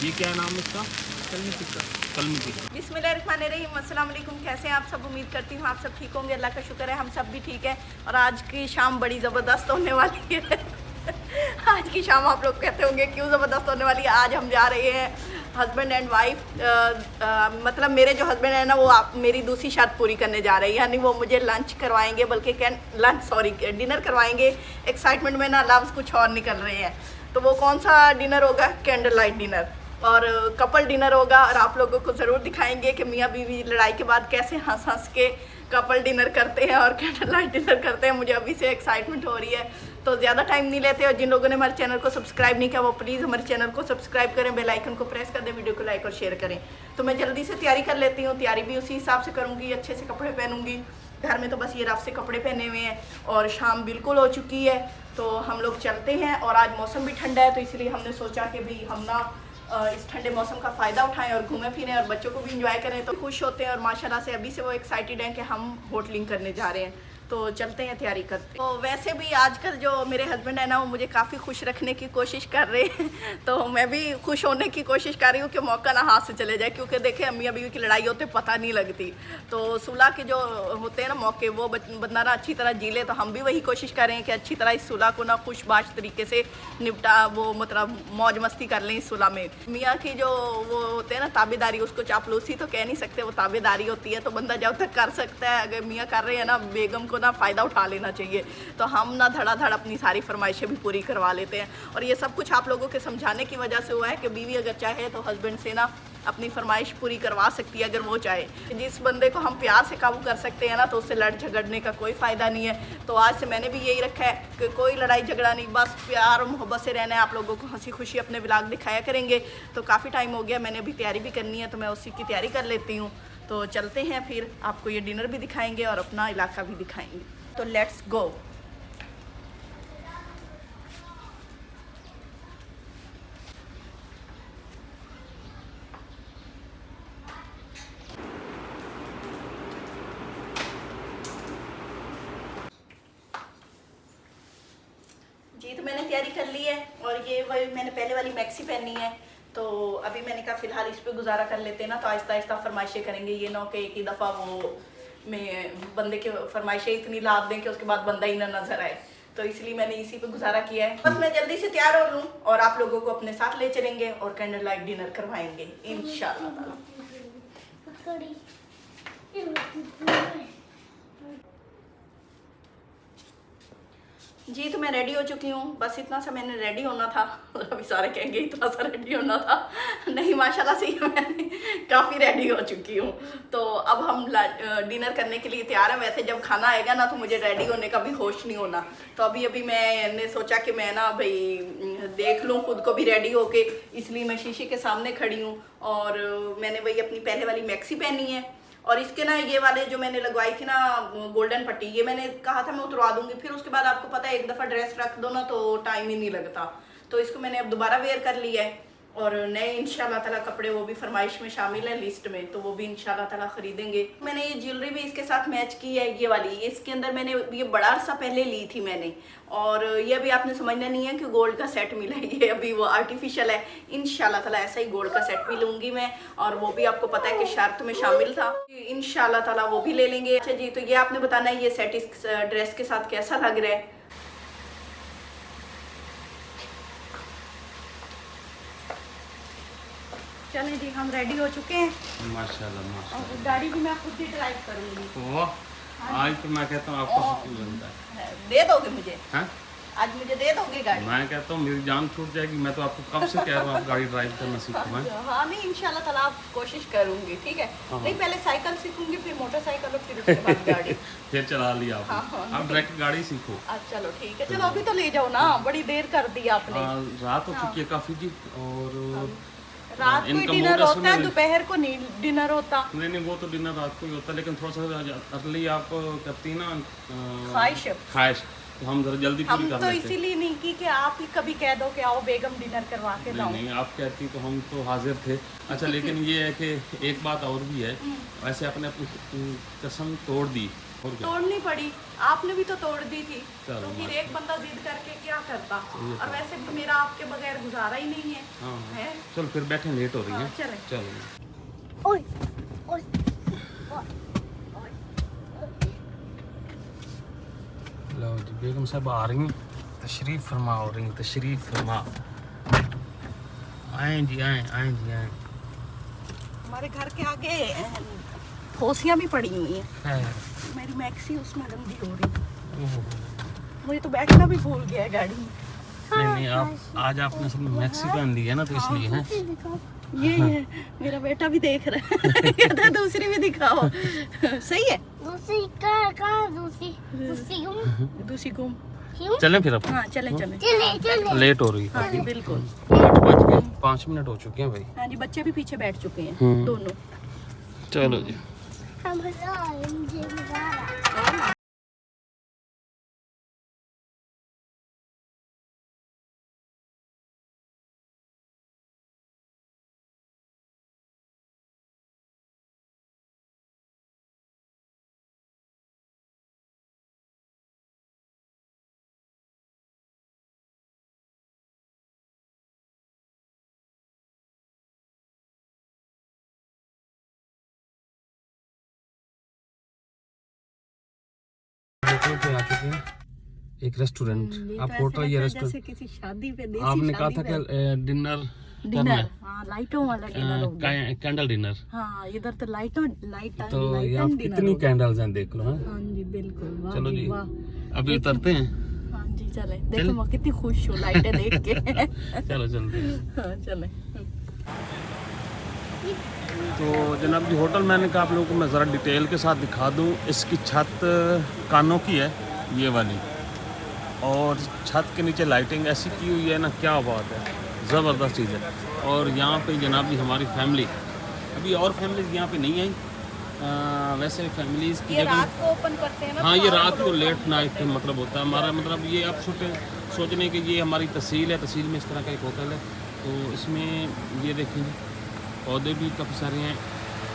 ये क्या नाम है इसका? कलमी टिक्का। बिस्मिल्लाहिर्रहमानिर्रहीम, अस्सलाम वालेकुम। कैसे हैं आप सब? उम्मीद करती हूँ आप सब ठीक होंगे। अल्लाह का शुक्र है हम सब भी ठीक है। और आज की शाम बड़ी ज़बरदस्त होने वाली है। आज की शाम आप लोग कहते होंगे क्यों ज़बरदस्त होने वाली है। आज हम जा रहे हैं हस्बैंड एंड वाइफ, मतलब मेरे जो हस्बैंड है ना वो मेरी दूसरी शर्त पूरी करने जा रहे हैं, यानी वो मुझे लंच करवाएंगे, बल्कि डिनर करवाएंगे। एक्साइटमेंट में ना लफ्ज़ कुछ और निकल रहे हैं। तो वो कौन सा डिनर होगा? कैंडल लाइट डिनर और कपल डिनर होगा। और आप लोगों को ज़रूर दिखाएंगे कि मियाँ बीवी लड़ाई के बाद कैसे हंस हंस के कपल डिनर करते हैं और कैंडल लाइट डिनर करते हैं। मुझे अभी से एक्साइटमेंट हो रही है। तो ज़्यादा टाइम नहीं लेते, और जिन लोगों ने हमारे चैनल को सब्सक्राइब नहीं किया वो प्लीज़ हमारे चैनल को सब्सक्राइब करें, बेल आइकन को प्रेस कर दें, वीडियो को लाइक और शेयर करें। तो मैं जल्दी से तैयारी कर लेती हूँ। तैयारी भी उसी हिसाब से करूँगी, अच्छे से कपड़े पहनूँगी। घर में तो बस ये रफ से कपड़े पहने हुए हैं और शाम बिल्कुल हो चुकी है। तो हम लोग चलते हैं। और आज मौसम भी ठंडा है, तो इसलिए हमने सोचा कि भाई हम ना इस ठंडे मौसम का फ़ायदा उठाएं और घूमें फिरें और बच्चों को भी इंजॉय करें। तो खुश होते हैं और माशाल्लाह से अभी से वो एक्साइटेड हैं कि हम होटलिंग करने जा रहे हैं। तो चलते हैं, तैयारी करते हैं। तो वैसे भी आजकल जो मेरे हस्बैंड है ना वो मुझे काफ़ी खुश रखने की कोशिश कर रहे हैं। तो मैं भी खुश होने की कोशिश कर रही हूँ कि मौका ना हाथ से चले जाए, क्योंकि देखें अम्मी बीवी की लड़ाई होते पता नहीं लगती। तो सुलह के जो होते हैं ना मौके, वो बंदा ना अच्छी तरह जी ले। तो हम भी वही कोशिश कर रहे हैं कि अच्छी तरह इस सुलह को ना खुशबाश तरीके से निपटा, वो मतलब मौज मस्ती कर लें इस सुलह में। मियाँ की जो वो होते हैं ना ताबेदारी, उसको चापलूसी तो कह नहीं सकते, वो ताबेदारी होती है। तो बंदा जब तक कर सकता है, अगर मियाँ कर रहे हैं ना, बेगम को ना फ़ायदा उठा लेना चाहिए। तो हम ना धड़ाधड़ अपनी सारी फरमाइशें भी पूरी करवा लेते हैं। और ये सब कुछ आप लोगों के समझाने की वजह से हुआ है कि बीवी अगर चाहे तो हस्बैंड से ना अपनी फरमाइश पूरी करवा सकती है, अगर वो चाहे। जिस बंदे को हम प्यार से काबू कर सकते हैं ना, तो उससे लड़ झगड़ने का कोई फ़ायदा नहीं है। तो आज से मैंने भी यही रखा है कि कोई लड़ाई झगड़ा नहीं, बस प्यार और मोहब्बत से रहना है। आप लोगों को हंसी खुशी अपने व्लॉग दिखाया करेंगे। तो काफ़ी टाइम हो गया, मैंने अभी तैयारी भी करनी है, तो मैं उसी की तैयारी कर लेती हूँ। तो चलते हैं, फिर आपको ये डिनर भी दिखाएँगे और अपना इलाका भी दिखाएँगे। तो लेट्स गो। जी, तो मैंने तैयारी कर ली है और ये वही मैंने पहले वाली मैक्सी पहनी है। तो अभी मैंने कहा फ़िलहाल इस पे गुजारा कर लेते हैं ना, तो आहिस्ता आहिस्ता फरमाइशें करेंगे। ये ना कि एक ही दफ़ा वो में बंदे के फरमाइशें इतनी लाद दें कि उसके बाद बंदा ही ना नज़र आए। तो इसलिए मैंने इसी पे गुजारा किया है। बस मैं जल्दी से तैयार हो लूँ और आप लोगों को अपने साथ ले चलेंगे और कैंडल लाइट डिनर करवाएंगे इंशाअल्लाह ताला। जी, तो मैं रेडी हो चुकी हूँ। बस इतना सा मैंने रेडी होना था। अभी सारे कहेंगे इतना सा रेडी होना था। नहीं, माशाल्लाह से मैंने काफ़ी रेडी हो चुकी हूँ। तो अब हम डिनर करने के लिए तैयार हैं। वैसे जब खाना आएगा ना तो मुझे रेडी होने का भी होश नहीं होना। तो अभी अभी मैंने सोचा कि मैं ना भाई देख लूँ खुद को भी रेडी होके, इसलिए मैं शीशे के सामने खड़ी हूँ। और मैंने वही अपनी पहले वाली मैक्सी पहनी है। और इसके ना ये वाले जो मैंने लगवाई थी ना गोल्डन पट्टी, ये मैंने कहा था मैं उतरवा दूंगी। फिर उसके बाद आपको पता है एक दफ़ा ड्रेस रख दो ना तो टाइम ही नहीं लगता। तो इसको मैंने अब दोबारा वेयर कर लिया है। और नए इंशाल्लाह ताला कपड़े वो भी फरमाइश में शामिल है लिस्ट में, तो वो भी इंशाल्लाह ताला खरीदेंगे। मैंने ये ज्वेलरी भी इसके साथ मैच की है, ये वाली। इसके अंदर मैंने ये बड़ा सा पहले ली थी मैंने, और ये अभी आपने समझना नहीं है कि गोल्ड का सेट मिला है, ये अभी वो आर्टिफिशियल है। इंशाल्लाह ताला ऐसा ही गोल्ड का सेट भी लूँगी मैं, और वो भी आपको पता है कि शर्त में शामिल था। इंशाल्लाह ताला वो भी ले लेंगे। अच्छा जी, तो ये आपने बताना है ये सेट इस ड्रेस के साथ कैसा लग रहा है। चलें जी, हम रेडी हो चुके हैं। माशाल्लाह माशाल्लाह। और गाड़ी भी मैं खुद ही ड्राइव करूँगी। वाह, आज तो मैं कहता हूँ आपको सुकून मिलता है। दे दोगे मुझे? हैं? आज मुझे दे दोगे गाड़ी? मैं कहता हूँ मेरी जान छूट जाएगी। मैं तो आपको कब से कह रहा हूँ आप गाड़ी ड्राइव करना सीखो। मैं हाँ, नहीं इंशाल्लाह ताला आप कोशिश करूँगी, ठीक है। हाँ। नहीं, पहले साइकिल सीखूंगी, फिर मोटरसाइकिल और फिर उसके बाद गाड़ी। फिर चला लिया हाँ, आपने। आप डायरेक्ट गाड़ी सीखो। चलो ठीक है, चलो अभी तो ले जाओ ना, बड़ी देर कर दी आपने। रात हो चुकी है काफ़ी जी। और रात को ही इनका डिनर मूड होता है, असर दोपहर को नहीं डिनर होता। नहीं, वो तो डिनर रात को ही होता है, लेकिन थोड़ा सा अर्ली आप करती है ना ख्वाहिश। ख्वाहिश, तो हम जरा जल्दी पूरी हम कर तो लेते। इसीलिए नहीं की कि आप ही कभी कह दो कि आओ बेगम डिनर करवा के नहीं लाओ। नहीं, आप कहती तो हम तो हाजिर थे। अच्छा, लेकिन ये है कि एक बात और भी है, वैसे आपने अपनी कसम तोड़ दी और क्या। तोड़नी पड़ी, आपने भी तो तोड़ दी थी, चलो, तो फिर एक बंदा जिद करके क्या करता। ये और वैसे भी मेरा आपके बगैर गुजारा ही नहीं है। हाँ है? चल फिर बैठे, लेट हो रही है। हाँ, चलें। चलो ओए ओए लो जी, बेगम साहब आ रही हैं, तशरीफ फरमा हो रही हैं, तशरीफ फरमा। आए जी, आए जी, आए। हमारे घर के आगे फोसियाँ भी पड़ी हुई हैं। खैर, मेरी मैक्सी उसमें गंदी हो रही है। ओहो। मुझे तो बैठना भी भूल गया है गाड़ी में। नहीं नहीं, आप आज आपने सब मैक्सी पहन ली है ना, तो इसलिए है। ये मेरा बेटा भी देख रहा है। कहता दूसरी भी दिखाओ। सही है, दूसरी कहाँ दूसरी दूसरी दूसरी घूम। क्यों चलें फिर अब, हाँ चले चले। चले चले लेट हो रही है। हाँ जी बिल्कुल। 8 बज गए, 5 मिनट हो चुके हैं भाई। हाँ जी, बच्चे भी पीछे बैठ चुके हैं हम्म। दोनों। चलो जी। हम मजा आया मुझे मजा आया होटल पे आ चुके हैं, एक रेस्टोरेंट। आप होटल या रेस्टोरेंट, जैसे किसी शादी पे, देसी आपने कहा शादी था पे। कि डिनर करना डिनर, है, हाँ लाइटों वाला डिनर हो गया। Candle dinner. हाँ इधर तो लाइट तो ये आप कितनी कैंडल्स हैं देख लो। हाँ हाँ जी बिल्कुल, वाह चलो जी जी, वाह। अभी उतरते हैं। हाँ जी चले, देखो मैं कितनी खुश हूँ लाइटें देख के। चलो जल्दी। हाँ चले। तो जनाब जी, होटल मैंने कहा आप लोगों को मैं ज़रा डिटेल के साथ दिखा दूँ। इसकी छत कानों की है, ये वाली, और छत के नीचे लाइटिंग ऐसी की हुई है ना, क्या बात है, ज़बरदस्त चीज़ है। और यहाँ पे जनाब जी हमारी फैमिली, अभी और फैमिलीज यहाँ पे नहीं आई, वैसे फैमिलीज़ की ये जगह। रात को ओपन करते हैं ना। हाँ, तो ये रात रात को लेट नाइट मतलब होता है हमारा, मतलब ये आप सोचने कि ये हमारी तहसील है, तहसील में इस तरह का एक होटल है। तो इसमें ये देखेंगे पौधे भी काफ़ी सारे हैं,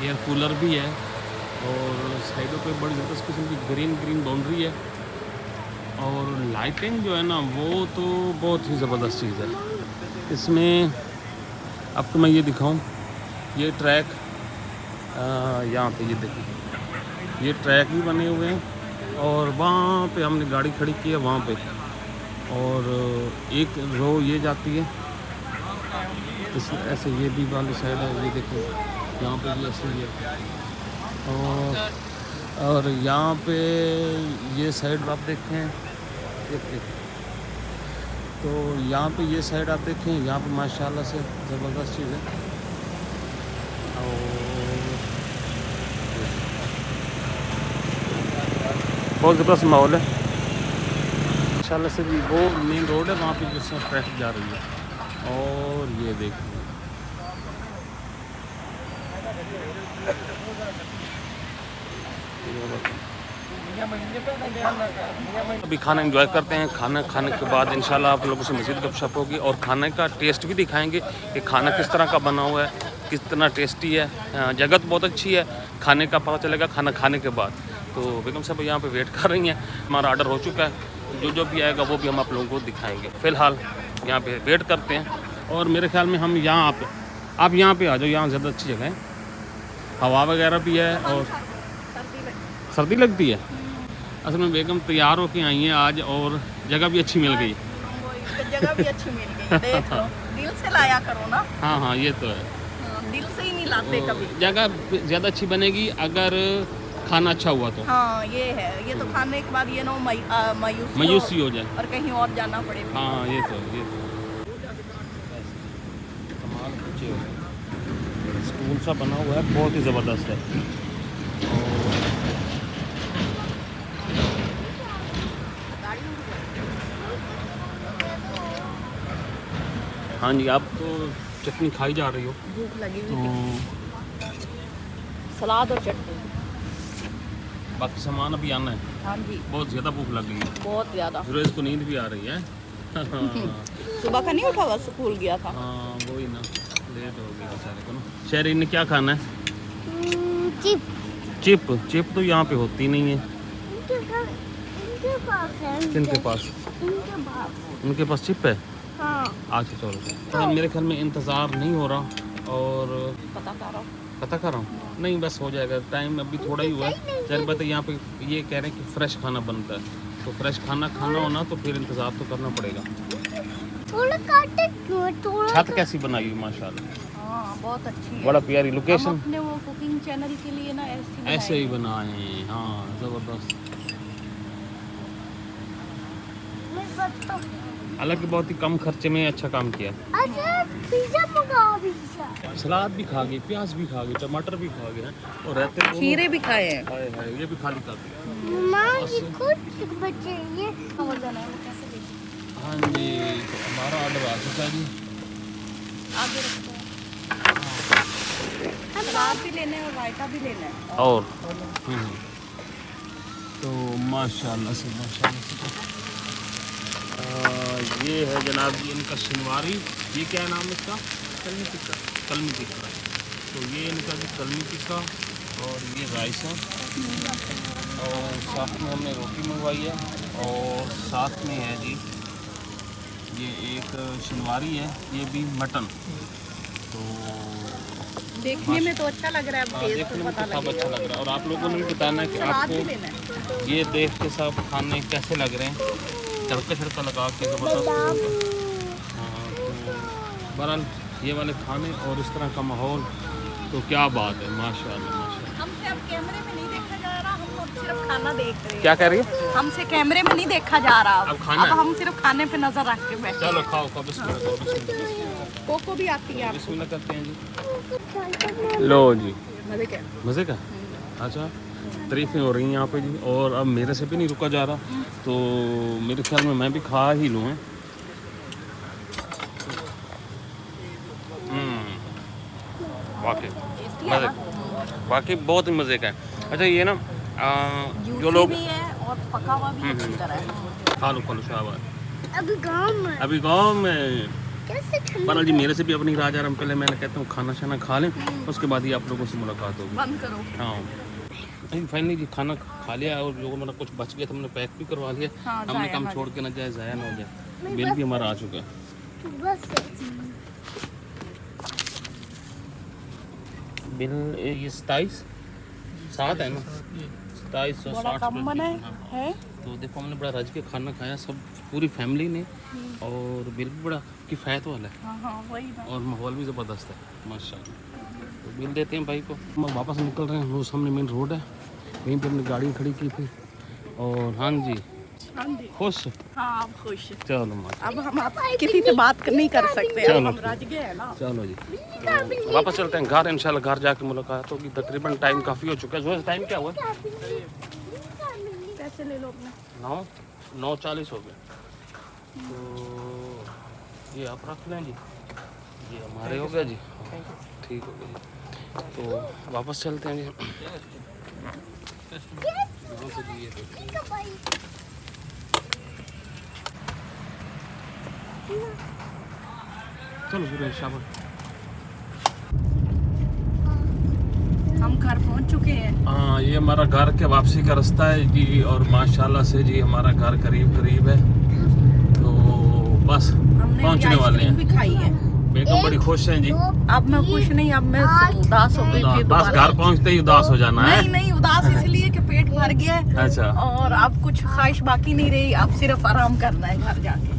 एयर कूलर भी है, और साइडों पे बड़ी ज़बरदस्त किस्म की ग्रीन बाउंड्री है। और लाइटिंग जो है ना, वो तो बहुत ही ज़बरदस्त चीज़ है। इसमें आपको मैं ये दिखाऊं, ये ट्रैक यहाँ पे ये देखिए, ये ट्रैक भी बने हुए हैं, और वहाँ पे हमने गाड़ी खड़ी की है वहाँ पे, और एक रो ये जाती है इस ऐसे, ये भी वाली साइड है, ये देखो यहाँ पे भी ऐसे ही है। और यहाँ पे ये साइड आप देखें, एक तो यहाँ पे ये साइड आप देखें, यहाँ पे माशाल्लाह से ज़बरदस्त चीज़ है। और बहुत ज़बरदस्त माहौल है माशाल्लाह से। भी वो मेन रोड है वहाँ पे जिसमें ट्रैफिक जा रही है। और ये देखिए, अभी खाना एंजॉय करते हैं। खाना खाने के बाद इंशाल्लाह आप लोगों से मज़ीद गपशप होगी, और खाने का टेस्ट भी दिखाएंगे कि खाना किस तरह का बना हुआ है, कितना टेस्टी है। जगह तो बहुत अच्छी है, खाने का पता चलेगा खाना खाने के बाद। तो बेगम साहब यहाँ पे वेट कर रही हैं, हमारा ऑर्डर हो चुका है, जो भी आएगा वो भी हम आप लोगों को दिखाएंगे। फ़िलहाल यहाँ पे वेट करते हैं, और मेरे ख्याल में हम यहाँ पे, आप यहाँ पे आ जाओ, यहाँ ज़्यादा अच्छी जगह है, हवा वगैरह भी है और सर्दी लगती है। असल में बेगम तैयार होके आई हैं आज, और जगह भी अच्छी मिल गई। जगह भी अच्छी मिल गई, देख लो, दिल से लाया करो ना। हाँ हाँ, ये तो है, दिल से ही नहीं लाते कभी। जगह ज़्यादा अच्छी बनेगी अगर खाना अच्छा हुआ तो। हाँ ये है, ये तो खाने के बाद ये ना मायूसी हो जाए और कहीं और जाना पड़े। हाँ ये तो कमाल कुछ स्कूल सा बना हुआ है, बहुत ही ज़बरदस्त है। हाँ जी, आप तो चटनी खाई जा रही हो, भूख लगी तो हुई थी। सलाद और चटनी। बाकी सामान अभी आना है। हाँ जी, बहुत ज़्यादा भूख लग गई है, बहुत ज़्यादा। सूरज को नींद भी आ रही है। सुबह का नहीं उठा हुआ, स्कूल गया था। हाँ वही ना, लेट हो गया बेचारे को ना। शहरी ने क्या खाना है? Chip chip. चिप तो यहाँ पे होती नहीं है। इनके पास है। किनके पास? इनके पास। उनके पास चिप है। हाँ। अच्छा चलो। तो मेरे ख्याल में इंतज़ार नहीं हो रहा और पता कर रहा हूँ। पता कर रहा हूँ, नहीं बस हो जाएगा, टाइम अभी थोड़ा ही हुआ है। चल पता यहाँ पे ये कह रहे हैं कि फ्रेश खाना बनता है, तो फ्रेश खाना खाना होना तो फिर इंतज़ार तो करना पड़ेगा। थोड़ा काटे क्यों? थोड़ा छत कैसी बनाई हुई माशाल्लाह, हाँ बहुत अच्छी है। बड़ा प्यारी हम लोकेशन। अपने वो कुकिंग चैनल के लिए ना ऐसे ही बनाए हैं, हाँ ज़बरदस्त। मैं पता। हालांकि बहुत ही कम खर्चे में अच्छा काम किया। अच्छा पिज्जा मंगाओ पिज्जा। सलाद भी खा गए, प्याज भी खा गए, टमाटर भी खा गए और रहते दोनों- खीरे भी खाए हैं। हाय हाय, ये भी खाली कर दिया। माँ ये कुछ बचे ये। हाँ जी, तो हमारा ऑर्डर आ चुका है जी। आगे रखते हैं। सलाद भी लेना है और रायता भी लेना है। और तो माशाल्लाह से ये है जनाब जी इनका शनिवारी। ये क्या है नाम इसका? कलमी टिक्का। कलमी टिक्का। तो ये इनका जी कलमी टिक्का और ये राइस है और साथ में हमने रोटी मंगवाई है और साथ में है जी ये एक शनिवारी है, ये भी मटन। तो देखने में तो अच्छा लग रहा है, अब टेस्ट देखने तो में पता तो सब लगेगा। अच्छा लग रहा है और आप लोगों ने भी बताना है कि सलाद भी आपको लेना है। ये देख के सब खाने कैसे लग रहे हैं, तड़का छड़का लगा के ज़बरदस्त। हाँ तो बहरहाल ये वाले खाने और इस तरह का माहौल तो क्या बात है, माशाल्लाह माशाल्लाह। हमसे अब कैमरे में नहीं देखा जा रहा, हम अब सिर्फ खाना देख रहे हैं। क्या कह रही है? हमसे कैमरे में नहीं देखा जा रहा, अब खाना है? हम सिर्फ खाने पे नजर रख के बैठे। चलो खाओ खाओ, बिस्मिल्लाह करो, बिस्मिल्लाह कोको भी आती है आपको? बिस्मिल्लाह करते हैं जी। लो जी, मजे क्या? मज़े का। अच्छा, तारीफ़ें हो रही हैं यहाँ पे जी और अब मेरे से भी नहीं रुका जा रहा, तो मेरे ख्याल में मैं भी खा ही लूँ। वाकई मज़े, वाकई बहुत ही मज़े का है। अच्छा ये ना जो लोग भी है और पका हुआ भी अच्छी तरह है। खा लो शाबाश। अभी गांव में अभी गांव में कैसे बहरहाल जी मेरे से भी अपनी राजा राम, पहले मैंने कहता हूँ खाना शाना खा लें, उसके बाद ही आप लोगों से मुलाकात होगी। बंद करो। हाँ नहीं फाइनली जी खाना खा लिया और जो हमारा कुछ बच गया था हमने पैक भी करवा लिया। हाँ, हमने ज़ाया काम ना छोड़ के ना जाए, ज़ाया ना हो जाए। बिल भी हमारा आ चुका है। बस बिल ये 27 7 है ना, 2760 बड़ा कम बना है। तो देखो हमने बड़ा रज के खाना खाया सब पूरी फैमिली ने और बिल भी बड़ा किफ़ायत वाला है हाँ हाँ वही ना। और माहौल भी ज़बरदस्त है माशाल्लाह। तो बिल देते हैं भाई को, हम वापस निकल रहे हैं। वो सामने मेन रोड है, वहीं पे हमने गाड़ी खड़ी की थी और हाँ जी हाँ जी, खुश। हाँ आप खुश। चलो माशा, अब हम आप किसी से बात नहीं कर सकते, अब चलो हम रज गए हैं ना। चलो जी तो वापस चलते हैं घर। इंशाल्लाह घर जाके मुलाकात होगी। तकरीबन टाइम काफ़ी हो चुका है। जो टाइम क्या हुआ? पैसे ले लो अपने। 9:40 हो गए। तो ये आप रख लें जी, ये हमारे हो गया जी। ठीक हो गया जी, तो वापस चलते हैं जी। चलो फिर शाबाश। हम घर पहुंच चुके हैं। हाँ ये हमारा घर के वापसी का रास्ता है जी और माशाल्लाह से जी हमारा घर करीब करीब है, तो बस हमने पहुंचने वाले हैं। भी खाई है। बेगम बड़ी खुश हैं जी। अब मैं खुश नहीं, अब मैं उदास हो गई थी। बस घर पहुंचते ही उदास हो जाना है। नहीं उदास इसलिए कि पेट भर गया है अच्छा, और अब कुछ ख्वाहिश बाकी नहीं रही, अब सिर्फ आराम करना है घर जाके।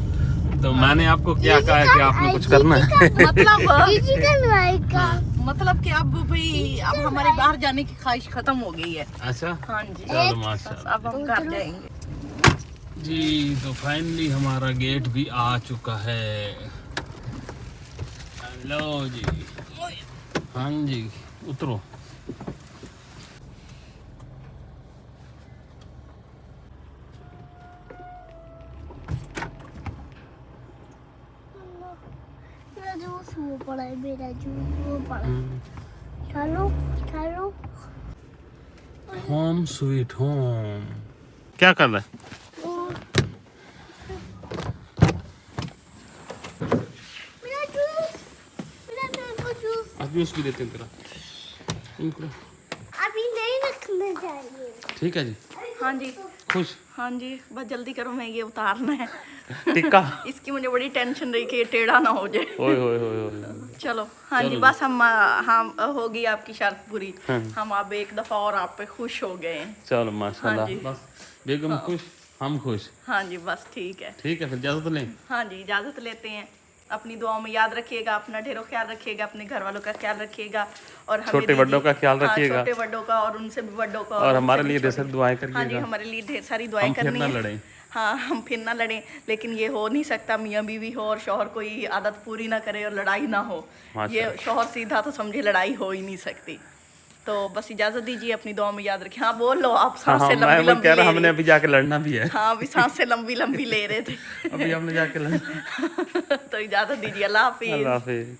तो मैंने आपको क्या कहा है कि आपने कुछ करना है? मतलब कि अब भाई अब हमारे बाहर जाने की ख्वाहिश खत्म हो गई है। अच्छा हाँ जी, चलो बस माशाल्लाह अब हम घर जाएंगे जी। तो फाइनली हमारा गेट भी आ चुका है। लो जी, हाँ जी उतरो। मेरा जूस वो पड़ा है, मेरा जूस वो पड़ा है। चलो चलो होम स्वीट होम। क्या कर रहा है? मेरा जूस मेरा जूस आज जूस भी देते हैं तेरा इनको। अभी नहीं रखना चाहिए। ठीक है जी। हाँ जी, खुश? हाँ जी, बस जल्दी करो, मैं ये उतारना है। टिक्का। इसकी मुझे बड़ी टेंशन रही कि ये टेढ़ा ना हो जाए। ओए ओए ओए ओए। चलो हाँ चलो जी, जी। बस हम होगी आपकी शर्त पूरी। हाँ। हम अब एक दफ़ा और आप पे खुश हो गए हैं। चलो माशाल्लाह। हाँ जी। बस बेगम खुश, हम खुश। हाँ जी, बस ठीक है। ठीक है फिर इजाजत लें। हाँ जी, इजाज़त लेते हैं। अपनी दुआओं में याद रखिएगा, अपना ढेरों ख्याल रखिएगा, अपने घर वालों का ख्याल रखिएगा और हमें छोटे बड़ों का ख्याल हाँ, रखिएगा। छोटे बड़ों का और उनसे भी बड़ों का और उनसे हमारे भी लिए ढेर छोटे। सारी दुआएं हाँ जी, करिएगा। हमारे लिए ढेर सारी दुआएं हम फिर करनी ना है। लड़ें। हाँ, हम फिर ना लड़ें, लेकिन ये हो नहीं सकता मियाँ बीवी हो और शौहर कोई आदत पूरी ना करे और लड़ाई ना हो। ये माशाल्लाह। शौहर सीधा तो समझे लड़ाई हो ही नहीं सकती। तो बस इजाज़त दीजिए, अपनी दुआ में याद रखिए। हाँ बोल लो, आप हाँ सांस हाँ से मैं लंबी वो लंबी कह रहा ले हमने रही। अभी जाके लड़ना भी है। हाँ, अभी सांस से लंबी लंबी ले रहे थे। अभी हमने जाके लड़ना। तो इजाज़त दीजिए, अल्लाह हाफिज़। अल्लाह हाफिज।